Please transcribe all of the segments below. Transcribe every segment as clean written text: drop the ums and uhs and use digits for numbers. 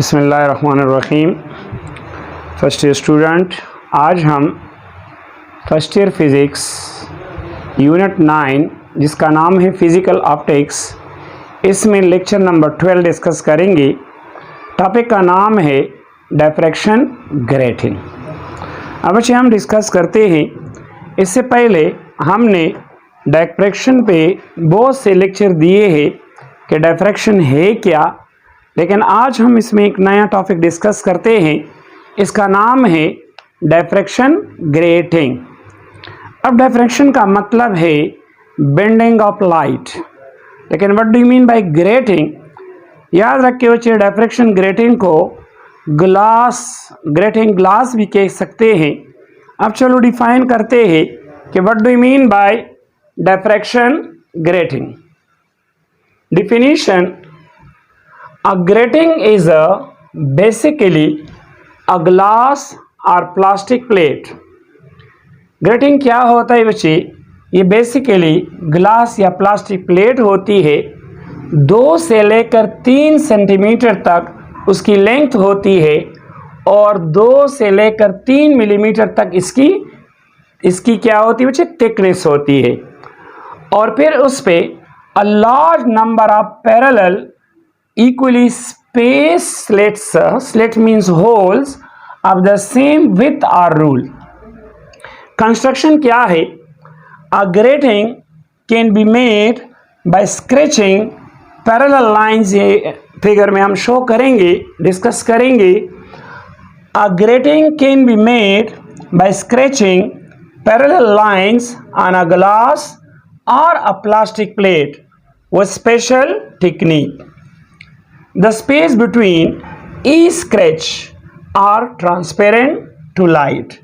बिस्मिल्लाहिर्रहमानिर्रहीम। First year student, आज हम फर्स्ट ईयर फिज़िक्स यूनिट 9 जिसका नाम है फिज़िकल ऑप्टिक्स, इसमें लेक्चर नंबर 12 डिस्कस करेंगे। टॉपिक का नाम है डिफ्रैक्शन ग्रेटिंग। अब बच्चे हम डिस्कस करते हैं। इससे पहले हमने डिफ्रैक्शन पे बहुत से लेक्चर दिए हैं कि डिफ्रैक्शन है क्या, लेकिन आज हम इसमें एक नया टॉपिक डिस्कस करते हैं। इसका नाम है डिफ्रैक्शन ग्रेटिंग। अब डिफ्रैक्शन का मतलब है बेंडिंग ऑफ लाइट, लेकिन what do you mean by grating? याद रखिए बच्चे, डिफ्रैक्शन ग्रेटिंग को ग्रेटिंग ग्लास भी कह सकते हैं। अब चलो डिफाइन करते हैं कि what do you mean by diffraction grating. Definition: a grating is basically a glass or plastic plate। Grating क्या होता है बच्चे? ये बेसिकली ग्लास या प्लास्टिक प्लेट होती है। 2 से लेकर 3 सेंटीमीटर तक उसकी लेंथ होती है और 2 से लेकर 3 मिलीमीटर तक इसकी क्या होती है बच्चे? थिकनेस होती है। और फिर उस पे a large number of parallel equally spaced slit means holes of the same width or rule। Construction क्या है? A grating can be made by scratching parallel lines। ये फिगर में हम शो करेंगे, डिस्कस करेंगे। A grating can be made by scratching parallel lines on a glass or a plastic plate with special technique। The space between each scratch are transparent to light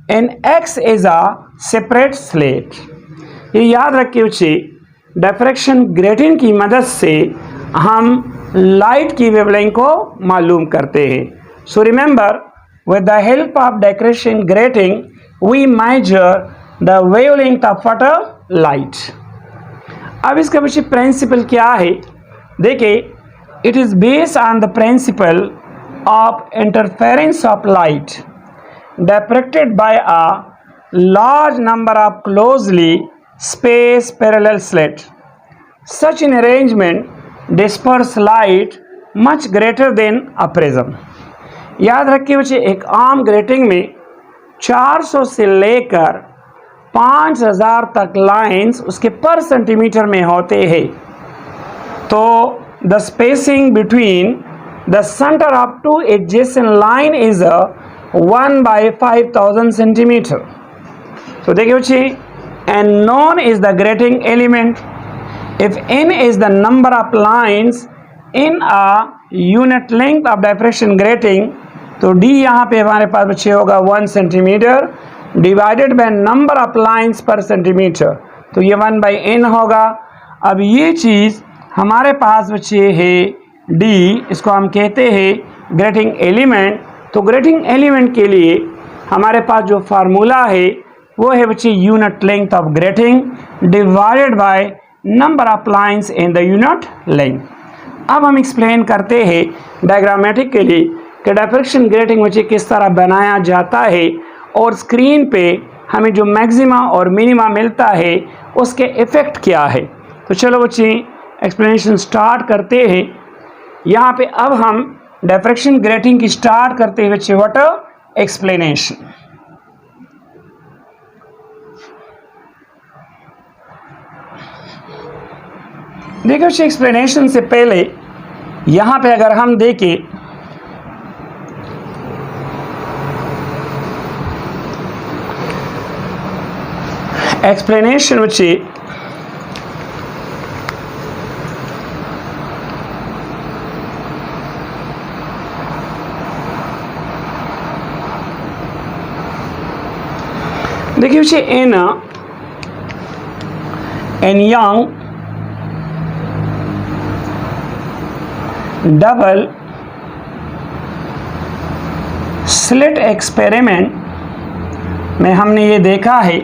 and acts as a separate slit। ये याद रखिए बच्चे, diffraction grating की मदद से हम light की wavelength को मालूम करते हैं। So remember, with the help of diffraction grating we measure the wavelength of what? Light। अब इसका बच्चे प्रिंसिपल क्या है? देखिए, it is based on the principle of interference of light diffracted by a large number of closely spaced parallel slits। Such an arrangement disperses light much greater than a prism। याद रखिए बच्चे, एक आम grating में 400 से लेकर 5000 तक lines उसके पर सेंटीमीटर में होते हैं। तो the spacing between the center of 2 adjacent line is 1/5000 centimeter। तो देखिए बच्चे, and known is the grating element if n is the number of lines in a unit length of diffraction grating। तो d यहाँ पे हमारे पास बच्चे होगा 1 centimetre divided by number of lines पर सेंटीमीटर, तो ये 1/n होगा। अब ये चीज़ हमारे पास बच्चे है d, इसको हम कहते हैं ग्रेटिंग एलिमेंट। तो ग्रेटिंग एलिमेंट के लिए हमारे पास जो फार्मूला है वो है बच्चे unit length of grating divided by number of lines in the unit length. अब हम एक्सप्लेन करते हैं डायग्रामेटिकली कि डिफ्रैक्शन ग्रेटिंग बच्चे किस तरह बनाया जाता है और स्क्रीन पे हमें जो मैक्सिमा और मिनिमा मिलता है उसके इफ़ेक्ट क्या है। तो चलो बच्चे एक्सप्लेनेशन स्टार्ट करते हैं। यहाँ पे अब हम डिफ्रैक्शन ग्रेटिंग की स्टार्ट करते हैं बच्चे व्हाट एक्सप्लेनेशन। देखिए बच्चे, एक्सप्लेनेशन से पहले यहाँ पे अगर हम देखें एक्सप्लेनेशन बच्चे, देखिए बच्चे, इन यंग डबल स्लिट एक्सपेरिमेंट में हमने ये देखा है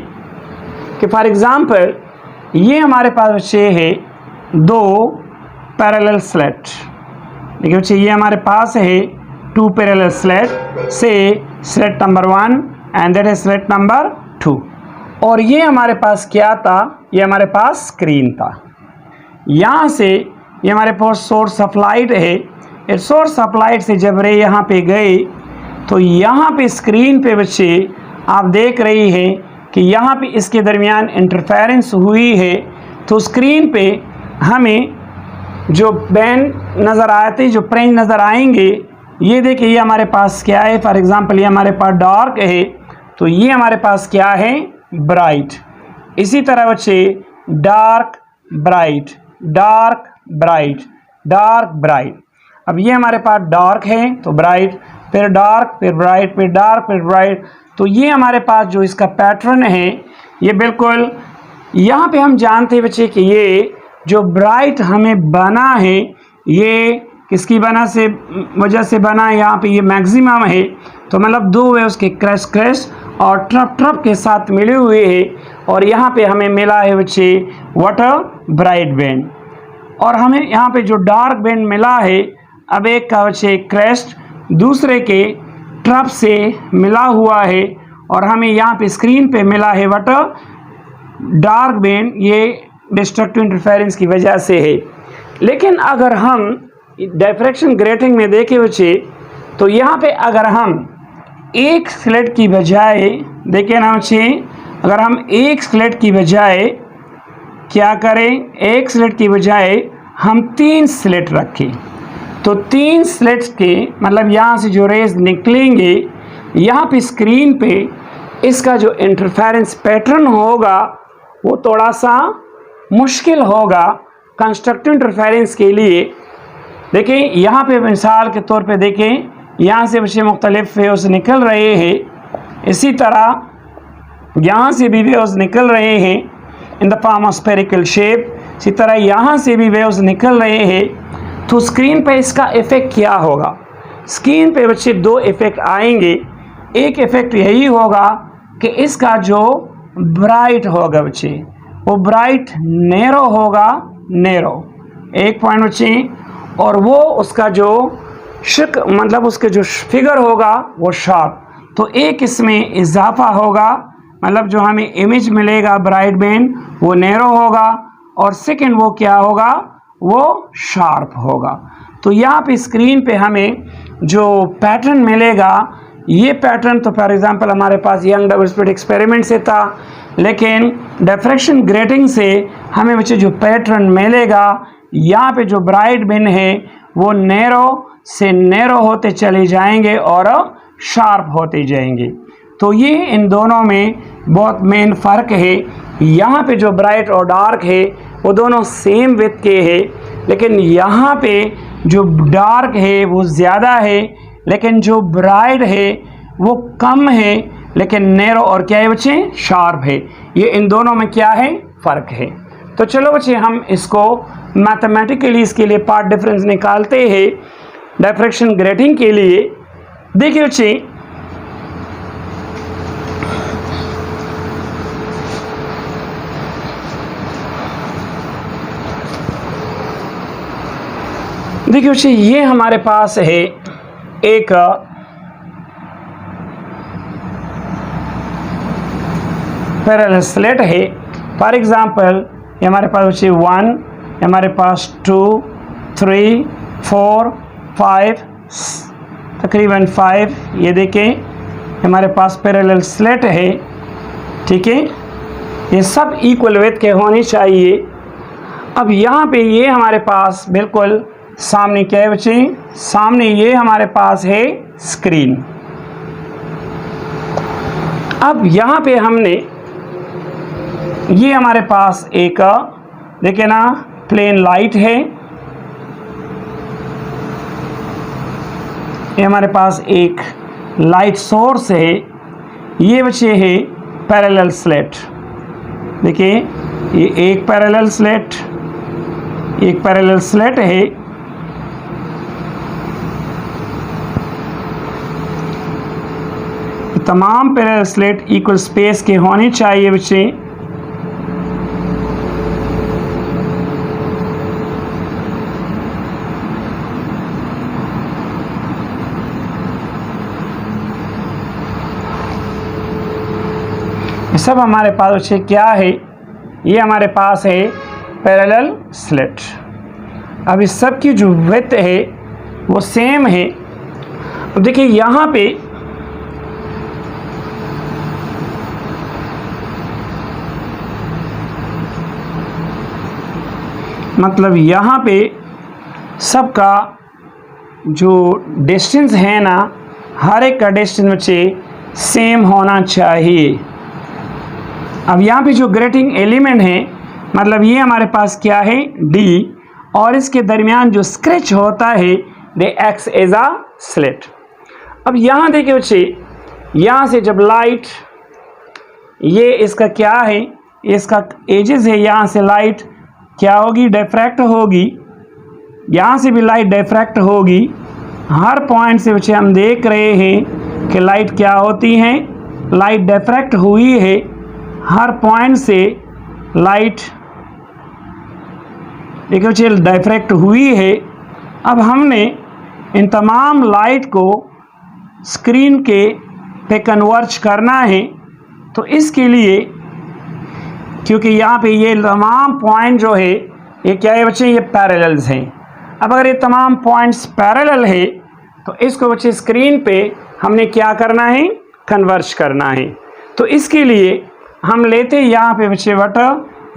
कि फॉर एग्जांपल ये हमारे पास बच्चे है 2 पैरेलल स्लिट, देखिए बच्चे ये हमारे पास है 2 पैरेलल स्लेट से slate number 1 and that is slate number 2। और ये हमारे पास क्या था, ये हमारे पास स्क्रीन था। यहाँ से ये हमारे पास सोर्स ऑफ लाइट है। इस सोर्स ऑफ लाइट से जब रे यहाँ पे गए तो यहाँ पे स्क्रीन पे बच्चे आप देख रही हैं कि यहाँ पे इसके दरमियान इंटरफेरेंस हुई है। तो स्क्रीन पे हमें जो बैंड नज़र आते, जो फ्रिंज नज़र आएंगे, ये देखिए ये हमारे पास क्या है। फॉर एग्जांपल ये हमारे पास डार्क है तो ये हमारे पास क्या है, ब्राइट। इसी तरह बच्चे dark bright, dark bright, dark bright. अब ये हमारे पास डार्क है तो ब्राइट, फिर डार्क, फिर ब्राइट, फिर डार्क, फिर ब्राइट। तो ये हमारे पास जो इसका पैटर्न है ये बिल्कुल यहाँ पे हम जानते हैं बच्चे कि ये जो ब्राइट हमें बना है ये किसकी वजह से बना है। यहाँ पे ये मैक्सिमम है तो मतलब 2 वेव्स के क्रैश क्रैश और ट्रप ट्रप के साथ मिले हुए हैं। और यहाँ पे हमें मिला है बच्चे वाटर ब्राइट बैंड। और हमें यहाँ पे जो डार्क बैंड मिला है, अब एक का बच्चे क्रेस्ट दूसरे के ट्रप से मिला हुआ है और हमें यहाँ पे स्क्रीन पे मिला है वाटर डार्क बैंड। ये डिस्ट्रक्टिव इंटरफेरेंस की वजह से है। लेकिन अगर हम डिफ्रैक्शन ग्रेटिंग में देखें बच्चे तो यहाँ पे अगर हम एक स्लेट की बजाय देखें ना बच्चे, अगर हम एक स्लेट की बजाय क्या करें, एक स्लेट की बजाय हम 3 स्लेट रखें तो 3 स्लेट्स के मतलब यहाँ से जो रेज निकलेंगे यहाँ पे स्क्रीन पे इसका जो इंटरफेरेंस पैटर्न होगा वो थोड़ा सा मुश्किल होगा कंस्ट्रक्टिव इंटरफेरेंस के लिए। देखिए यहाँ पे मिसाल के तौर पे देखें, यहाँ से बच्चे मुख्तलिफ वेव्स निकल रहे हैं, इसी तरह यहाँ से भी वेव्स निकल रहे हैं in the form of spherical shape. इसी तरह यहाँ से भी वेव्स निकल रहे हैं। तो स्क्रीन पे इसका इफ़ेक्ट क्या होगा, स्क्रीन पे बच्चे 2 इफ़ेक्ट आएंगे। एक इफ़ेक्ट यही होगा कि इसका जो ब्राइट होगा बच्चे वो ब्राइट नैरो होगा, नैरो एक पॉइंट बच्चे, और वो उसका जो मतलब उसके जो फिगर होगा वो शार्प। तो एक इसमें इजाफा होगा, मतलब जो हमें इमेज मिलेगा ब्राइट बैंड वो नैरो होगा और सेकंड वो क्या होगा, वो शार्प होगा। तो यहाँ पे स्क्रीन पे हमें जो पैटर्न मिलेगा, ये पैटर्न तो फॉर एग्जांपल हमारे पास यंग डबल स्लिट एक्सपेरिमेंट से था, लेकिन डिफ्रैक्शन ग्रेटिंग से हमें बच्चे जो पैटर्न मिलेगा, यहाँ पे जो ब्राइट बैंड है वो नैरो से नैरो होते चले जाएंगे और शार्प होते जाएंगे। तो ये इन दोनों में बहुत मेन फ़र्क है। यहाँ पे जो ब्राइट और डार्क है वो दोनों सेम विड्थ के है, लेकिन यहाँ पे जो डार्क है वो ज़्यादा है, लेकिन जो ब्राइट है वो कम है, लेकिन नैरो और क्या है बच्चे, शार्प है। ये इन दोनों में क्या है, फ़र्क है। तो चलो बच्चे हम इसको मैथमेटिकली इसके लिए पार्ट डिफरेंस निकालते हैं डिफ्रैक्शन ग्रेटिंग के लिए। देखिए बच्चे ये हमारे पास है एक पैरेलल स्लेट है। फॉर एग्जांपल ये हमारे पास बच्चे 1, हमारे पास 2, 3, 4, 5, तकरीबन 5, ये देखें हमारे पास पैरेलल स्लेट है, ठीक है। ये सब इक्वल विड्थ के होने चाहिए। अब यहाँ पे ये हमारे पास बिल्कुल सामने क्या है बच्चे, सामने ये हमारे पास है स्क्रीन। अब यहाँ पे हमने ये हमारे पास एक देखिए ना प्लेन लाइट है, ये हमारे पास एक लाइट सोर्स है, ये बच्चे है पैरेलल स्लेट। देखिए ये एक पैरेलल स्लेट, एक पैरेलल स्लेट है। तमाम पैरेलल स्लेट इक्वल स्पेस के होने चाहिए बच्चे। ये सब हमारे पास बच्चे क्या है, ये हमारे पास है पैरेलल स्लिट। अब इस सब की जो विड्थ है वो सेम है। अब देखिए यहाँ पे मतलब यहाँ पे सबका जो डिस्टेंस है ना, हर एक का डिस्टेंस बच्चे सेम होना चाहिए। अब यहाँ पे जो ग्रेटिंग एलिमेंट है मतलब ये हमारे पास क्या है D, और इसके दरमियान जो स्क्रैच होता है दे एक्स एज अ स्लिट। अब यहाँ देखिए बच्चे, यहाँ से जब लाइट, ये इसका क्या है, इसका एजेस है, यहाँ से लाइट क्या होगी, डिफ्रैक्ट होगी, यहाँ से भी लाइट डिफ्रैक्ट होगी। हर पॉइंट से बच्चे हम देख रहे हैं कि लाइट क्या होती है, लाइट डिफ्रैक्ट हुई है, हर पॉइंट से लाइट देखिए बच्चे डिफ्रैक्ट हुई है। अब हमने इन तमाम लाइट को स्क्रीन के पे कन्वर्ज करना है, तो इसके लिए क्योंकि यहाँ पे ये तमाम पॉइंट जो है ये क्या है बच्चे, ये पैरेलल्स हैं। अब अगर ये तमाम पॉइंट्स पैरेलल है तो इसको बच्चे स्क्रीन पे हमने क्या करना है, कन्वर्ज करना है। तो इसके लिए हम लेते हैं यहाँ पे बच्चे वट,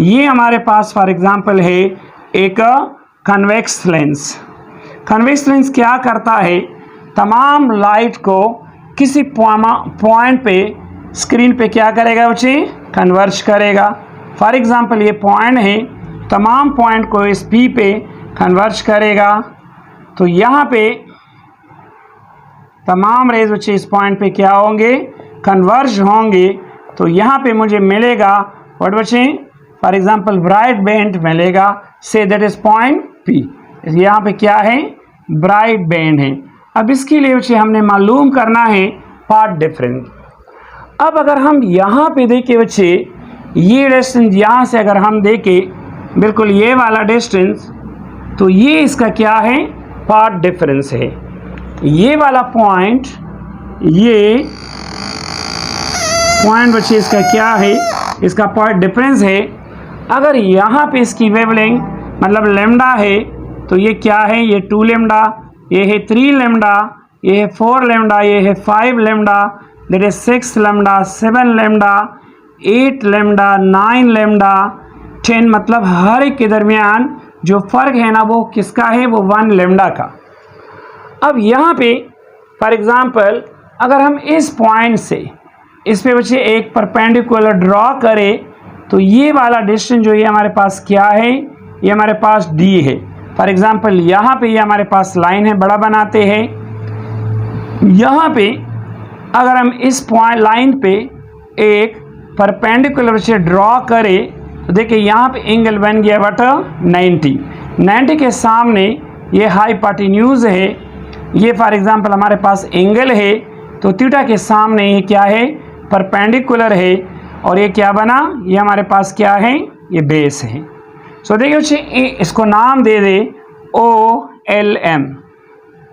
ये हमारे पास फॉर एग्जांपल है एक कन्वेक्स लेंस। कन्वेक्स लेंस क्या करता है, तमाम लाइट को किसी पॉइंट पे स्क्रीन पे क्या करेगा बच्चे, कन्वर्ज करेगा। फॉर एग्जांपल ये पॉइंट है, तमाम पॉइंट को इस P पे कन्वर्ज करेगा। तो यहाँ पे तमाम रेज बच्चे इस पॉइंट पे क्या होंगे, कन्वर्ज होंगे। तो यहाँ पे मुझे मिलेगा व्हाट बच्चे, फॉर एग्जांपल ब्राइट बैंड मिलेगा, say that is point P। यहाँ पे क्या है, ब्राइट बैंड है। अब इसके लिए बच्चे हमने मालूम करना है पाथ डिफरेंस। अब अगर हम यहाँ पे देखें बच्चे, ये डिस्टेंस यहाँ से अगर हम देखें बिल्कुल ये वाला डिस्टेंस, तो ये इसका क्या है, पाथ डिफरेंस है। ये वाला पॉइंट, ये पॉइंट बच्चे इसका क्या है, इसका पाथ डिफरेंस है। अगर यहाँ पे इसकी वेवलेंथ मतलब लेमडा है, तो ये क्या है, ये 2 लेमडा, ये है 3 लेमडा, ये है 4 लेमडा, ये है 5 lambda, that is 6 lambda, 7 lambda, 8 lambda, 9 lambda, 10। मतलब हर एक के दरमियान जो फ़र्क है ना वो किसका है, वो 1 लेमडा का। अब यहाँ पे फॉर एग्जांपल अगर हम इस पॉइंट से इस पे बच्चे एक परपेंडिकुलर ड्रॉ करें, तो ये वाला डिस्टेंस जो ये हमारे पास क्या है, ये हमारे पास D है। फॉर एग्जांपल यहाँ पे ये हमारे पास लाइन है, बड़ा बनाते हैं। यहाँ पे अगर हम इस पॉइंट लाइन पे एक परपेंडिकुलर से ड्रॉ करें, तो देखिए यहाँ पे एंगल बन गया बट 90 के सामने ये हाइपोटेन्यूज है, ये फॉर एग्जांपल हमारे पास एंगल है, तो थीटा के सामने ये क्या है, परपेंडिकुलर है, और ये क्या बना, ये हमारे पास क्या है, ये बेस है। सो देखिए बच्चे इसको नाम दे दे OLM।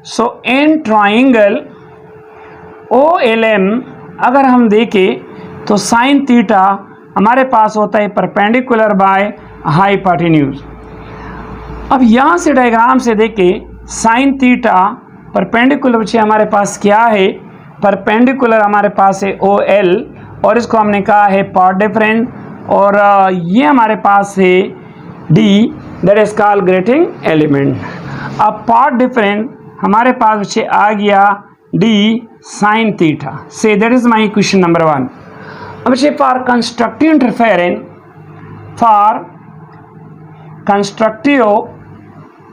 So in triangle OLM अगर हम देखें तो साइन थीटा हमारे पास होता है परपेंडिकुलर बाय हाइपोटेन्यूज। अब यहाँ से डायग्राम से देखें साइन थीटा परपेंडिकुलर बच्चे हमारे पास क्या है, परपेंडिकुलर हमारे पास है OL, और इसको हमने कहा है पाथ डिफरेंस, और ये हमारे पास है D, that is called grating element. अब पाथ डिफरेंस हमारे पास बच्चे आ गया D sine theta, say that is my question number 1। अब बच्चे for constructive interference, for constructive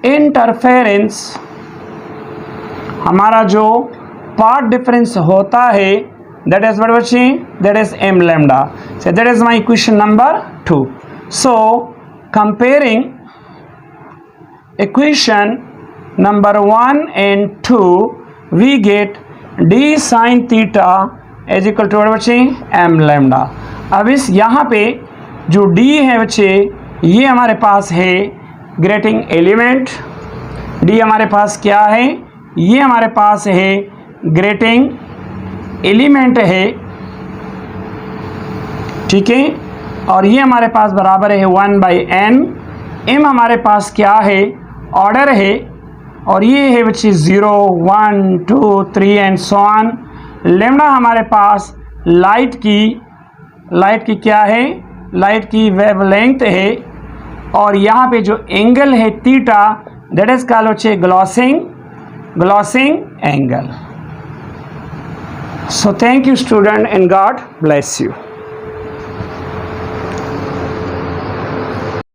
interference हमारा जो पाथ डिफरेंस होता है that is what बच्चे, that is m lambda, so that is my question number 2. So comparing equation number 1 and 2 we get d sin theta is equal to what बच्चे, m lambda। अब इस यहाँ पे जो d है बच्चे, ये हमारे पास है ग्रेटिंग एलिमेंट। d हमारे पास क्या है, ये हमारे पास है ग्रेटिंग एलिमेंट है, ठीक है। और ये हमारे पास बराबर है 1/n। m हमारे पास क्या है, ऑर्डर है, और ये है which is 0 1 2 3 and so on. Lambda हमारे पास लाइट की क्या है, लाइट की वेवलेंथ है, और यहाँ पे जो एंगल है थीटा, दैट इज कॉल्ड होच्छे glossing angle. So thank you student and God bless you.